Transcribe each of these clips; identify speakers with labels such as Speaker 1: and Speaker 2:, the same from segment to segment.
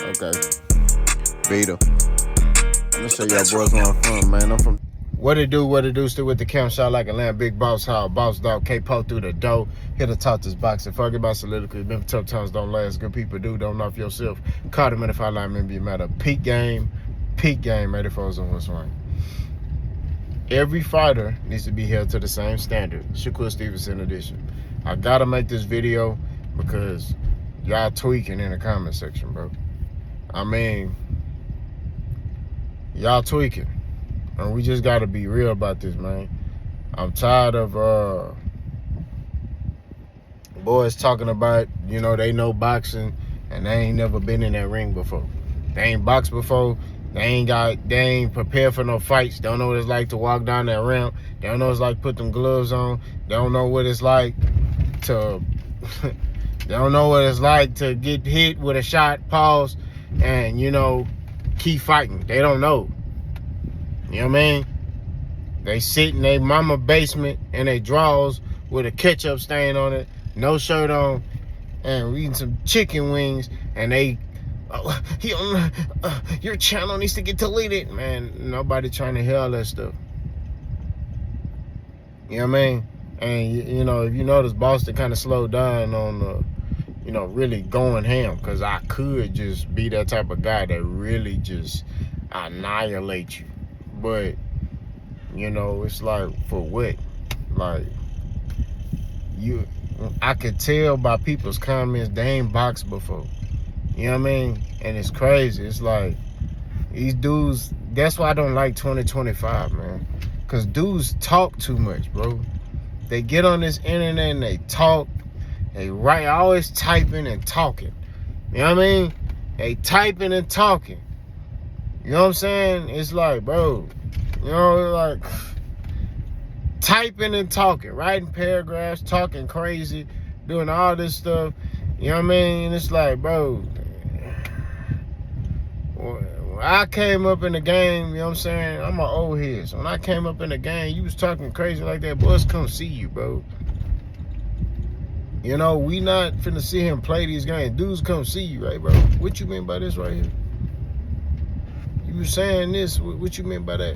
Speaker 1: Okay. Beta. I'm gonna show y'all boys where I'm from, man. I'm from. What it do, still with the camp shot like a lamb, big boss, how boss dog, K-Po through the dough, here to talk this boxing. Forget about soliloquy, remember tough times don't last, good people do, don't knock yourself. Caught him in the fight line, remember you matter. Peak game, 84s on one swing. Every fighter needs to be held to the same standard. Shakur Stevenson edition. I gotta make this video because y'all tweaking in the comment section, bro. I mean, y'all tweaking. And we just gotta be real about this, man. I'm tired of boys talking about, you know, they know boxing and they ain't never been in that ring before. They ain't boxed before. They ain't prepared for no fights. They don't know what it's like to walk down that ramp. They don't know what it's like to put them gloves on. They don't know what it's like to they don't know what it's like to get hit with a shot, pause, and, you know, keep fighting. They don't know. You know what I mean? They sit in their mama basement in their drawers with a ketchup stain on it, no shirt on, and eating some chicken wings, and they, your channel needs to get deleted. Man, nobody trying to hear all that stuff. You know what I mean? And, you know, if you notice, Boston kind of slowed down on, you know, really going ham, because I could just be that type of guy that really just annihilate you. But, you know, it's like, for what? Like, I could tell by people's comments they ain't boxed before. You know what I mean? And it's crazy. It's like, these dudes, that's why I don't like 2025, man. Because dudes talk too much, bro. They get on this internet and they talk. They write, always typing and talking. You know what I mean? They typing and talking. You know what I'm saying? It's like, bro, you know, like typing and talking, writing paragraphs, talking crazy, doing all this stuff. You know what I mean? It's like, bro, when I came up in the game, you know what I'm saying? I'm an old head. So when I came up in the game, you was talking crazy like that, boys come see you, bro. You know, we not finna see him play these games. Dudes come see you, right, bro? What you mean by this right here? You saying this, what you mean by that?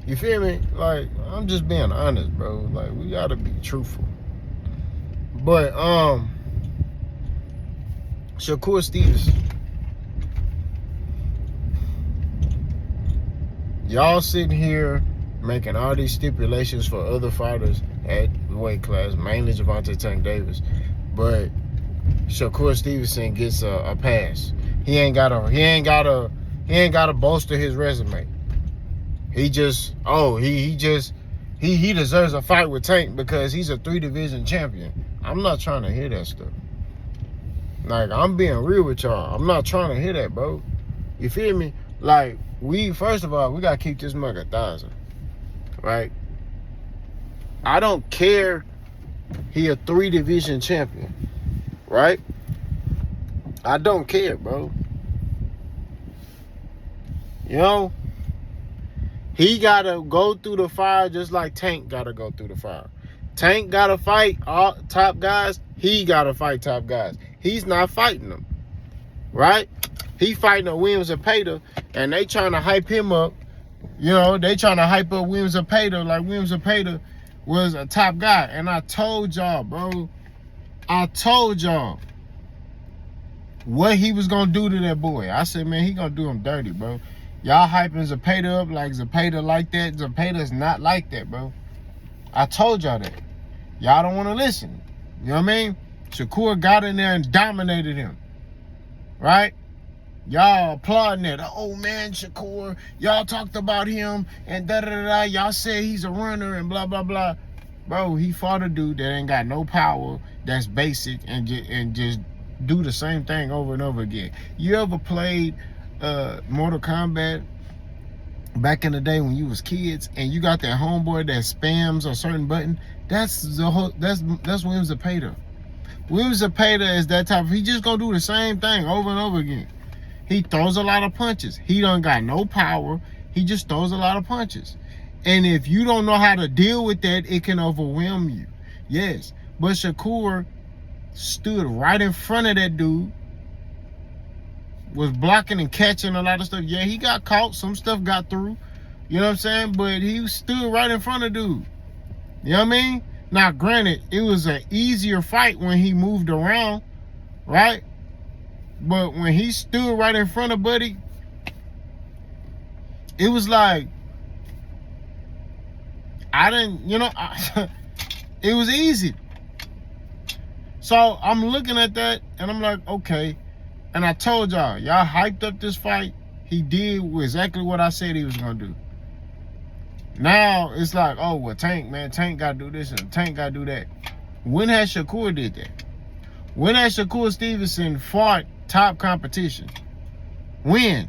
Speaker 1: You feel me? Like, I'm just being honest, bro. Like, we gotta be truthful. But, Shakur Stevenson. Y'all sitting here making all these stipulations for other fighters at weight class, mainly Gervonta Davis. But Shakur Stevenson gets a pass. He ain't gotta bolster his resume. He just, he deserves a fight with Tank because he's a 3-division champion. I'm not trying to hear that stuff. Like, I'm being real with y'all. I'm not trying to hear that, bro. You feel me? Like, first of all, we gotta keep this mug 1,000, right? I don't care he a 3-division champion, right? I don't care, bro. You know, he gotta go through the fire just like Tank gotta go through the fire. Tank gotta fight all top guys. He gotta fight top guys. He's not fighting them, right? He fighting a Williams and Pater, and they trying to hype him up. You know, they trying to hype up Williams and Pater like Williams and Pater was a top guy. And I told y'all, bro, I told y'all what he was gonna do to that boy. I said, man, he gonna do him dirty, bro. Y'all hyping Zapata up like Zapata like that. Zapata's not like that, bro. I told y'all that. Y'all don't want to listen. You know what I mean? Shakur got in there and dominated him. Right? Y'all applauding that. Oh, man, Shakur. Y'all talked about him and da-da-da-da. Y'all said he's a runner and blah, blah, blah. Bro, he fought a dude that ain't got no power, that's basic, and just do the same thing over and over again. You ever played Mortal Kombat back in the day when you was kids and you got that homeboy that spams a certain button? That's Williams Zapata. Williams Zapata is that type of, he just gonna do the same thing over and over again. He throws a lot of punches. He don't got no power. He just throws a lot of punches. And if you don't know how to deal with that, it can overwhelm you. Yes, but Shakur stood right in front of that dude was blocking and catching a lot of stuff. Yeah, he got caught. Some stuff got through. You know what I'm saying? But he stood right in front of dude. You know what I mean? Now, granted, it was an easier fight when he moved around, right? But when he stood right in front of Buddy, it was like, it was easy. So I'm looking at that and I'm like, okay. And I told y'all hyped up this fight. He did exactly what I said he was gonna do. Now it's like, oh well, Tank gotta do this and Tank gotta do that. When has Shakur did that? When has Shakur Stevenson fought top competition? When?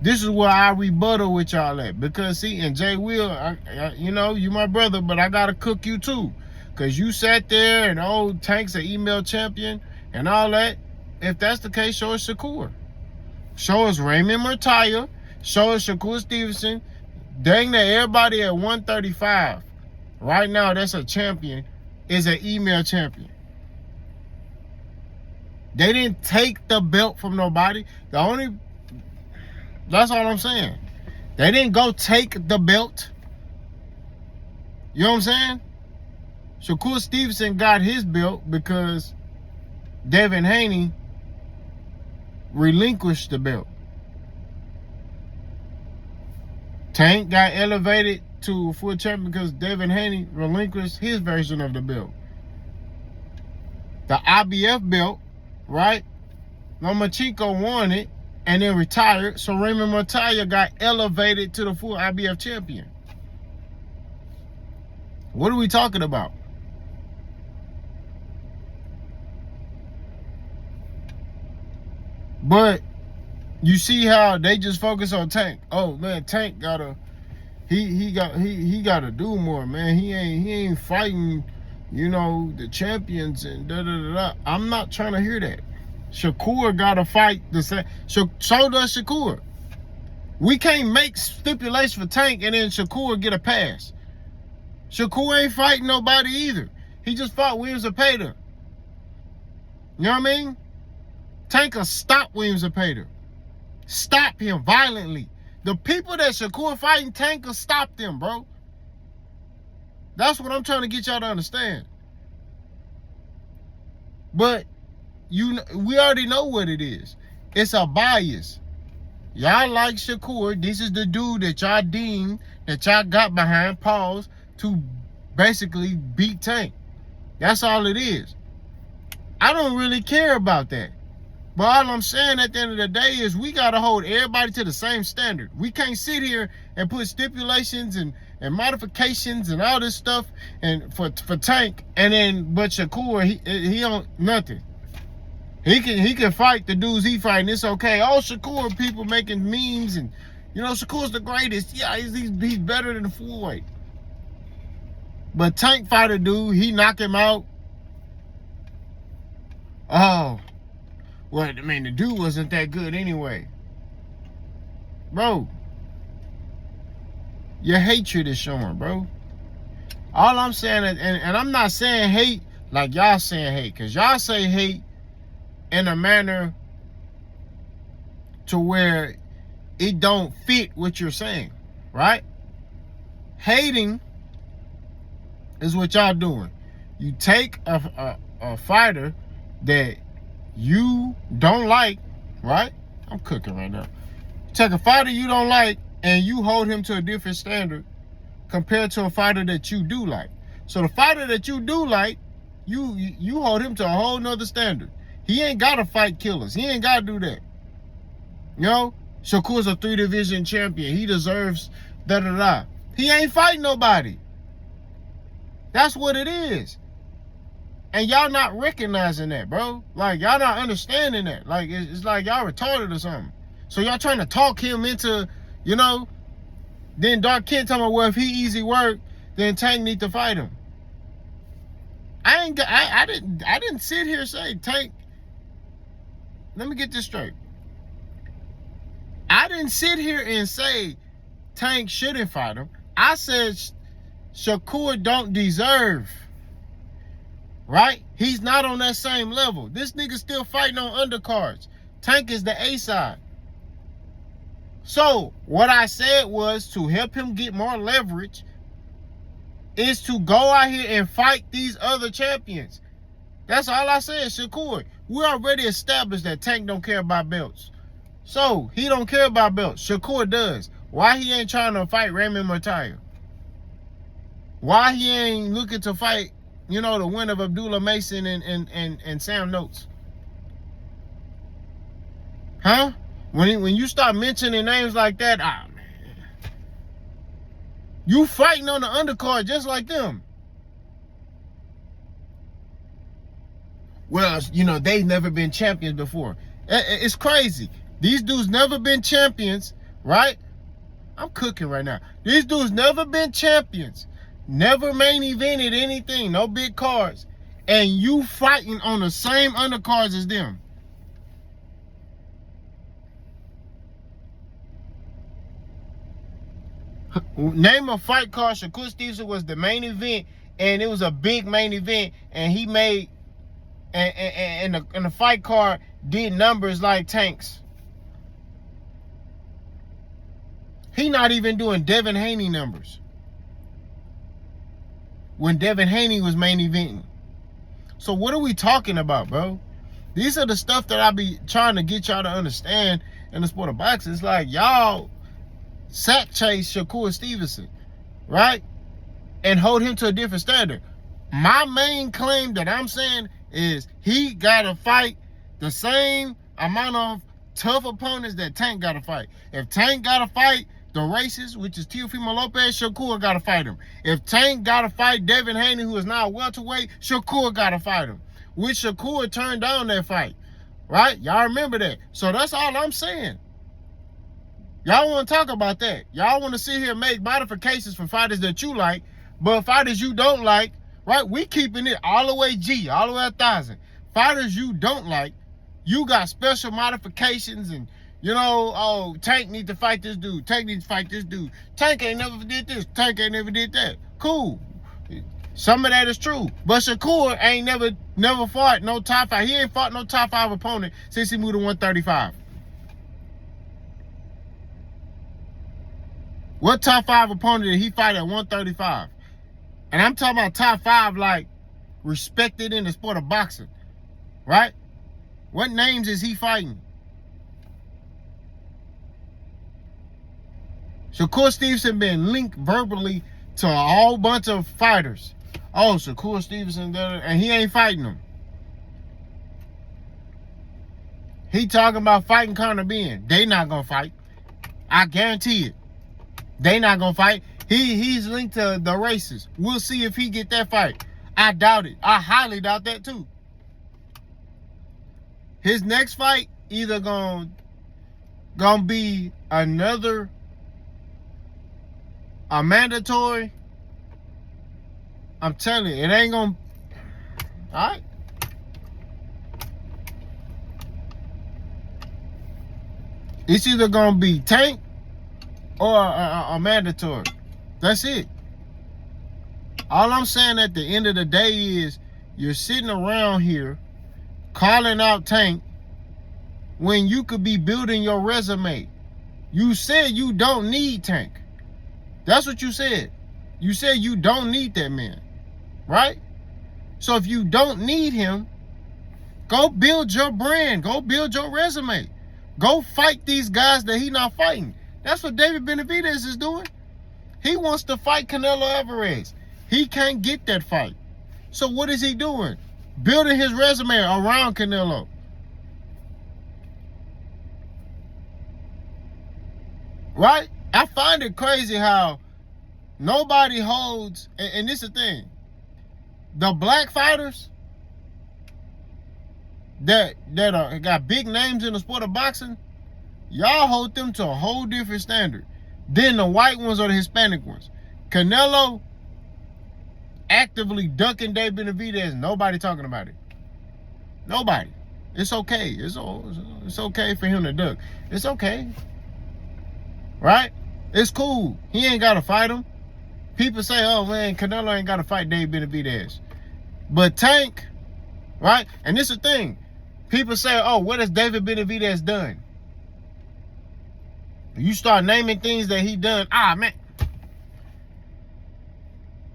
Speaker 1: This is where I rebuttal with y'all at. Because see, and Jay Will, you my brother, but I gotta cook you too. Cause you sat there and Tank's an email champion and all that. If that's the case, show us Shakur. Show us Raymond Murtaya. Show us Shakur Stevenson. Dang that everybody at 135 right now that's a champion is an email champion. They didn't take the belt from nobody. That's all I'm saying. They didn't go take the belt. You know what I'm saying? Shakur Stevenson got his belt because Devin Haney relinquished the belt. Tank got elevated to full champion because Devin Haney relinquished his version of the belt. The IBF belt, right? Lomachenko won it and then retired. So Raymond Murtaya got elevated to the full IBF champion. What are we talking about? But you see how they just focus on Tank. Oh man, Tank gotta he gotta do more, man. He ain't fighting, the champions and da da da da. I'm not trying to hear that. Shakur gotta fight the same. So does Shakur. We can't make stipulations for Tank and then Shakur get a pass. Shakur ain't fighting nobody either. He just fought Williams Zepeda. You know what I mean? Tank will stop Williams Zepeda. Stop him violently. The people that Shakur fighting, Tank will stop them, bro. That's what I'm trying to get y'all to understand. But we already know what it is. It's a bias. Y'all like Shakur. This is the dude that y'all deem, that y'all got behind, pause, to basically beat Tank. That's all it is. I don't really care about that. But all I'm saying at the end of the day is we got to hold everybody to the same standard. We can't sit here and put stipulations and modifications and all this stuff and for Tank, and then but Shakur, he don't nothing. He can fight the dudes he fighting. It's okay. Oh, Shakur, people making memes and Shakur's the greatest. Yeah, he's better than the full weight. But Tank fight a dude, he knock him out. Oh. Well, I mean, the dude wasn't that good anyway. Bro, your hatred is showing, bro. All I'm saying, and I'm not saying hate like y'all saying hate, because y'all say hate in a manner to where it don't fit what you're saying, right? Hating is what y'all doing. You take a fighter that you don't like, right? I'm cooking right now. Take a fighter you don't like and you hold him to a different standard compared to a fighter that you do like. So the fighter that you do like, you hold him to a whole nother standard. He ain't gotta fight killers. He ain't gotta do that. Shakur's a 3-division champion. He deserves da da da. He ain't fighting nobody. That's what it is. And y'all not recognizing that, bro. Like, y'all not understanding that. Like, it's like y'all retarded or something. So y'all trying to talk him into, then Dark Kent talking about, well, if he easy work, then Tank need to fight him. I didn't sit here and say Tank. Let me get this straight. I didn't sit here and say Tank shouldn't fight him. I said Shakur don't deserve right? He's not on that same level. This nigga still fighting on undercards. Tank is the A side. So what I said was, to help him get more leverage is to go out here and fight these other champions. That's all I said. Shakur, we already established that Tank don't care about belts. So he don't care about belts. Shakur does. Why he ain't trying to fight Raymond Murtaugh? Why he ain't looking to fight, you know, the winner of Abdullah Mason and Sam Notes? Huh? When you start mentioning names like that, man. You fighting on the undercard just like them. Well, you know, they've never been champions before. It's crazy. These dudes never been champions, right? I'm cooking right now. These dudes never been champions. Never main evented anything. No big cards. And you fighting on the same undercards as them. Name a fight card. Shakur Stevenson was the main event, and it was a big main event, and he made and the fight card did numbers like Tank's. He not even doing Devin Haney numbers when Devin Haney was main eventing. So what are we talking about, bro? These are the stuff that I be trying to get y'all to understand in the sport of boxing. It's like y'all sack chase Shakur Stevenson, right? And hold him to a different standard. My main claim that I'm saying is he gotta fight the same amount of tough opponents that Tank gotta fight. If Tank gotta fight the racist, which is Teofimo Lopez, Shakur gotta fight him. If Tank gotta fight Devin Haney, who is now a welterweight, Shakur gotta fight him. Which Shakur turned down that fight, right? Y'all remember that. So that's all I'm saying. Y'all want to talk about that. Y'all want to sit here and make modifications for fighters that you like, but fighters you don't like, right? We keeping it all the way G, all the way 1,000. Fighters you don't like, you got special modifications and, you know, oh, Tank need to fight this dude. Tank needs to fight this dude. Tank ain't never did this. Tank ain't never did that. Cool. Some of that is true. But Shakur ain't never fought no top 5. He ain't fought no top 5 opponent since he moved to 135. What top 5 opponent did he fight at 135? And I'm talking about top 5 like respected in the sport of boxing, right? What names is he fighting? Shakur Stevenson been linked verbally to a whole bunch of fighters. Oh, Shakur Stevenson, and he ain't fighting them. He talking about fighting Conor Ben. They not gonna fight. I guarantee it. They not gonna fight. He's linked to the races. We'll see if he get that fight. I doubt it. I highly doubt that too. His next fight either gonna be a mandatory. I'm telling you, it ain't gonna. All right. It's either gonna be Tank or a mandatory. That's it. All I'm saying at the end of the day is you're sitting around here calling out Tank when you could be building your resume. You said you don't need Tank. That's what you said. You said you don't need that man, right? So if you don't need him, go build your brand. Go build your resume. Go fight these guys that he not fighting. That's what David Benavidez is doing. He wants to fight Canelo Alvarez. He can't get that fight. So what is he doing? Building his resume around Canelo. Right? I find it crazy how nobody holds, and this is the thing, the black fighters that got big names in the sport of boxing, y'all hold them to a whole different standard than the white ones or the Hispanic ones. Canelo actively ducking Dave Benavidez. Nobody talking about it. Nobody. It's okay. It's okay for him to duck. It's okay. Right? It's cool. He ain't got to fight him. People say, oh man, Canelo ain't got to fight Dave Benavidez. But Tank, right? And this is the thing. People say, oh, what has David Benavidez done? You start naming things that he done. Man.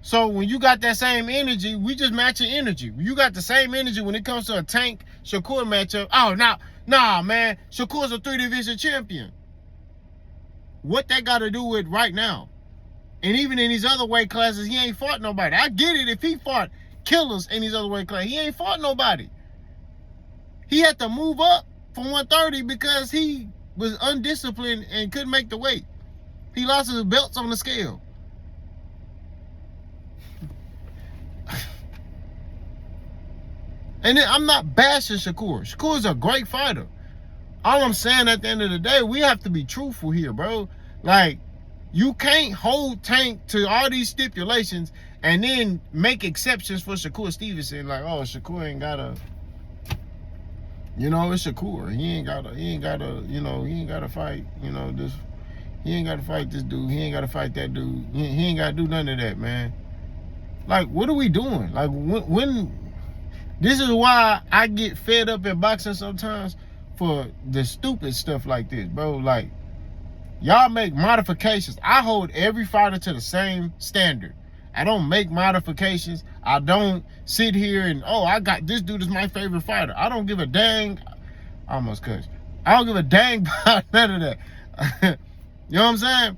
Speaker 1: So when you got that same energy, we just matching energy. You got the same energy when it comes to a Tank Shakur matchup. Oh, nah, man. Shakur's a 3-division champion. What that got to do with right now? And even in these other weight classes, he ain't fought nobody. I get it if he fought killers in these other weight classes. He ain't fought nobody. He had to move up from 130 because he was undisciplined and couldn't make the weight. He lost his belts on the scale. And then I'm not bashing Shakur. Shakur's a great fighter. All I'm saying at the end of the day, we have to be truthful here, bro. Like, you can't hold Tank to all these stipulations and then make exceptions for Shakur Stevenson. Like, oh, Shakur ain't gotta, it's Shakur. He ain't gotta fight, this. He ain't gotta fight this dude. He ain't gotta fight that dude. He ain't gotta do none of that, man. Like, what are we doing? Like, when this is why I get fed up in boxing sometimes for the stupid stuff like this, bro. Like, y'all make modifications. I hold every fighter to the same standard. I don't make modifications. I don't sit here and, I got this dude is my favorite fighter. I don't give a dang. I almost cussed. I don't give a dang about none of that. You know what I'm saying?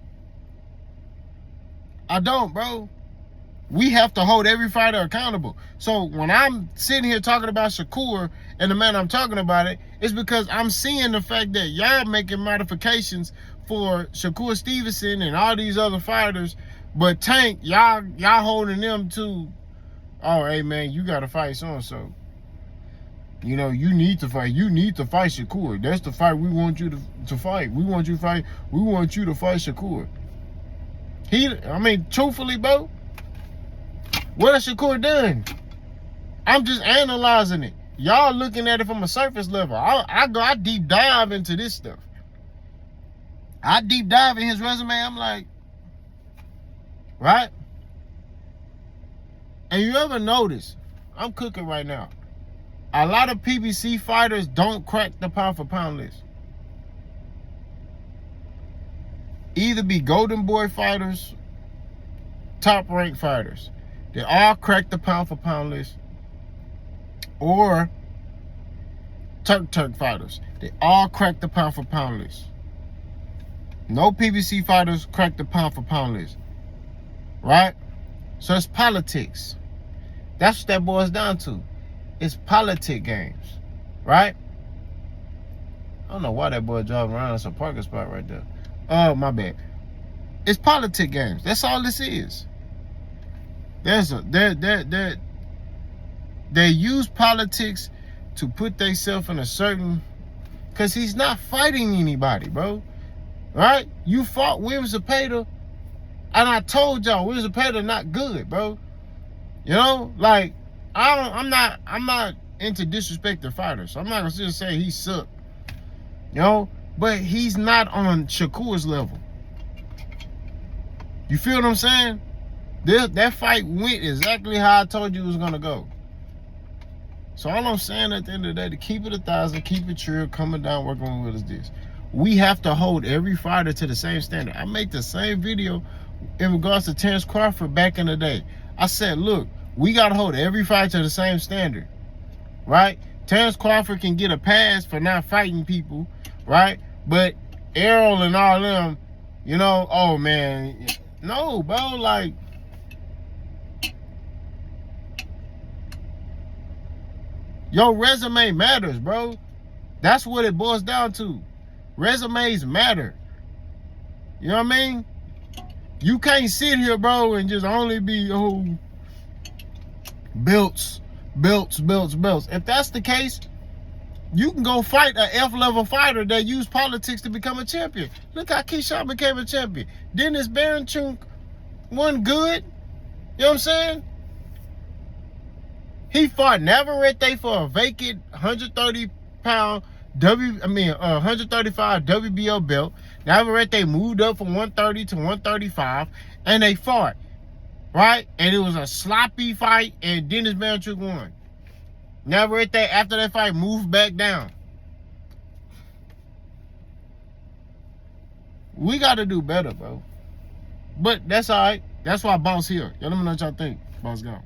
Speaker 1: I don't, bro. We have to hold every fighter accountable. So when I'm sitting here talking about Shakur and the man I'm talking about it's because I'm seeing the fact that y'all making modifications for Shakur Stevenson and all these other fighters, but Tank, y'all holding them to, oh, hey man, you gotta fight so-and-so. You need to fight. You need to fight Shakur. That's the fight we want you to fight. We want you to fight. We want you to fight Shakur. Truthfully, bro, what has Shakur done? I'm just analyzing it. Y'all looking at it from a surface level. I deep dive into this stuff. I deep dive in his resume. I'm like, right? And you ever notice, I'm cooking right now, a lot of PBC fighters don't crack the pound for pound list. Either be Golden Boy fighters, top ranked fighters. They all crack the pound for pound list. Or Turk fighters. They all crack the pound for pound list. No PBC fighters crack the pound for pound list. Right? So it's politics. That's what that boils down to. It's politic games. Right? I don't know why that boy driving around. It's a parking spot right there. Oh, my bad. It's politic games. That's all this is. They use politics to put themselves in a certain, because he's not fighting anybody, bro. Right? You fought Williams Zepeda, and I told y'all Williams Zepeda not good, bro. Like, I'm not into disrespecting fighters, so I'm not gonna just say he sucked. But he's not on Shakur's level. You feel what I'm saying? That fight went exactly how I told you it was gonna go. So all I'm saying at the end of the day, to keep it 1,000, keep it true, coming down, working with is this. We have to hold every fighter to the same standard. I made the same video in regards to Terrence Crawford back in the day. I said, look, we gotta hold every fighter to the same standard, right? Terrence Crawford can get a pass for not fighting people, right? But Errol and all them, oh man, no, bro, like, your resume matters, bro. That's what it boils down to. Resumes matter. You know what I mean? You can't sit here, bro, and just only be, belts. If that's the case, you can go fight a F-level fighter that used politics to become a champion. Look how Keyshawn became a champion. Dennis Baranchuk wasn't good. You know what I'm saying? He fought Navarrete for a vacant 130-pound 135 WBO belt. Navarrete moved up from 130 to 135, and they fought. right? And it was a sloppy fight, and Dennis Blanchard won. Never after that fight moved back down. We got to do better, bro. But that's all right. That's why Boss here. Y'all let me know what y'all think. Boss gone.